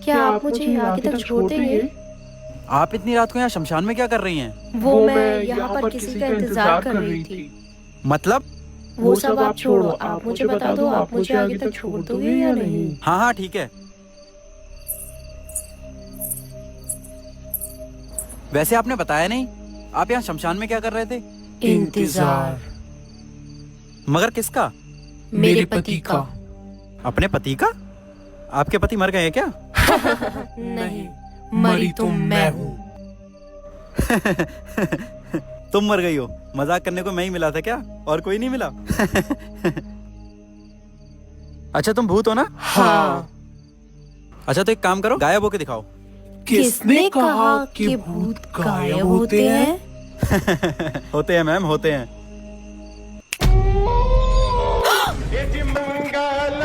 क्या आप मुझे आगे तक छोड़ देंगे? आप इतनी रात को यहाँ शमशान में क्या कर रही हैं? वो मैं यहाँ पर किसी का इंतजार कर रही थी। मतलब? वो सब आप छोड़ो, आप मुझे बता दो, आप मुझे आगे तक छोड़ दोगे या नहीं? हाँ हाँ ठीक है। वैसे आपने बताया नहीं, आप यहाँ शमशान में क्या कर रहे थे? इंतजार। मगर किसका? मेरे पति का। अपने पति का? आपके पति मर गए हैं क्या? नहीं, मरी तो मैं हूँ। तुम मर गई हो? मजाक करने को मैं ही मिला था क्या, और कोई नहीं मिला? अच्छा तुम भूत हो ना? हाँ। अच्छा तो एक काम करो, गायब होके दिखाओ। किसने कहा कि भूत गायब होते हैं? होते हैं मैम, होते हैं। मंगल